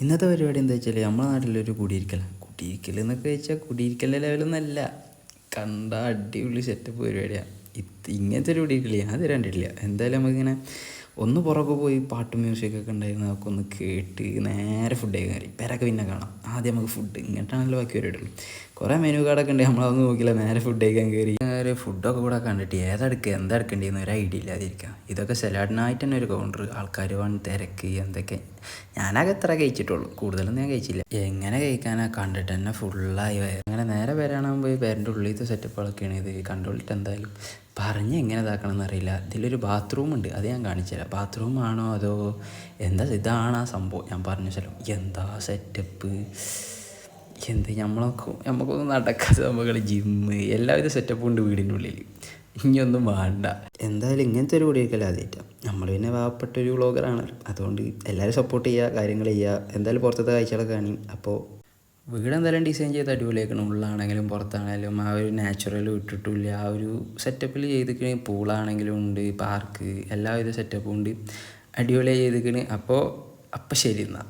ഇന്നത്തെ പരിപാടി എന്താ വെച്ചാൽ നമ്മുടെ നാട്ടിലൊരു കുടിയിരിക്കൽ എന്നൊക്കെ വെച്ചാൽ കുടിയിരിക്കലിൻ്റെ ലെവലൊന്നല്ല. കണ്ട അടിപൊളി സെറ്റപ്പ് പരിപാടിയാണ്. ഇങ്ങനത്തെ ഒരു കുടിയിരിക്കൽ ഞാൻ ഇത് കണ്ടിട്ടില്ല. എന്തായാലും നമുക്കിങ്ങനെ ഒന്ന് പുറകെ പോയി പാട്ടും മ്യൂസിക്കൊക്കെ ഉണ്ടായിരുന്നു, അതൊക്കെ ഒന്ന് കേട്ട് നേരെ ഫുഡ് കഴിക്കാൻ കയറി. പേരൊക്കെ പിന്നെ കാണാം. ആദ്യം നമുക്ക് ഫുഡ് ഇങ്ങോട്ടാണല്ലോ ബാക്കി പരിപാടിയുള്ളൂ. കുറേ മെനു കാർഡൊക്കെ ഉണ്ട്, നമ്മളതൊന്നും നോക്കില്ല, നേരെ ഫുഡ് കഴിക്കാൻ കയറി. നേരെ ഫുഡൊക്കെ കൂടെ കണ്ടിട്ട് ഏതെടുക്കുക എന്താ എടുക്കേണ്ടതെന്ന് ഒരു ഐഡിയ ഇല്ലാതിരിക്കുക. ഇതൊക്കെ സലാഡിനായിട്ട് തന്നെ ഒരു കൗണ്ടർ, ആൾക്കാർ വന്ന് തിരക്ക് എന്തൊക്കെ. ഞാനൊക്കെ എത്ര കഴിച്ചിട്ടുള്ളൂ, കൂടുതലൊന്നും ഞാൻ കഴിച്ചില്ല. എങ്ങനെ കഴിക്കാനാ, കണ്ടിട്ട് തന്നെ ഫുള്ളായി വയറ്. അങ്ങനെ നേരെ വരാനാകുമ്പോൾ പേരൻ്റെ ഉള്ളിലത്തെ സെറ്റപ്പുകളൊക്കെയാണ് ഇത് കണ്ടുകൊണ്ടിട്ട് എന്തായാലും പറഞ്ഞ് എങ്ങനെ ഇതാക്കണം എന്നറിയില്ല. ഇതിലൊരു ബാത്റൂം ഉണ്ട്, അത് ഞാൻ കാണിച്ചു തരാം. ബാത്റൂമാണോ അതോ എന്താ, ഇതാണ് ആ സംഭവം ഞാൻ പറഞ്ഞ സ്ഥലം. എന്താ സെറ്റപ്പ്, എന്ത് നമുക്കൊന്നും നടക്കാത്ത സംഭവങ്ങൾ, ജിമ്മ്, എല്ലാവിധ സെറ്റപ്പും ഉണ്ട് വീടിൻ്റെ ഉള്ളിൽ. ഇനിയൊന്നും വേണ്ട. എന്തായാലും ഇങ്ങനത്തെ ഒരു കുടിയിരിക്കൽ ആദ്യമായിട്ടാണ്. നമ്മൾ പിന്നെ പാവപ്പെട്ടൊരു വ്ളോഗറാണല്ലോ, അതുകൊണ്ട് എല്ലാവരും സപ്പോർട്ട് ചെയ്യുക, കാര്യങ്ങൾ ചെയ്യുക. എന്തായാലും പുറത്തത്തെ കാഴ്ചകളൊക്കെ കാണി. അപ്പോൾ വീട് എന്തായാലും ഡിസൈൻ ചെയ്ത് അടിപൊളിയാക്കണം. ഉള്ളാണെങ്കിലും പുറത്താണെങ്കിലും ആ ഒരു നാച്ചുറൽ വിട്ടിട്ടില്ല, ആ ഒരു സെറ്റപ്പിൽ ചെയ്തിക്കണ. പൂളാണെങ്കിലും ഉണ്ട്, പാർക്ക്, എല്ലാവിധ സെറ്റപ്പും ഉണ്ട്, അടിപൊളിയായി ചെയ്തിക്കണ്. അപ്പോൾ ശരി എന്നാൽ.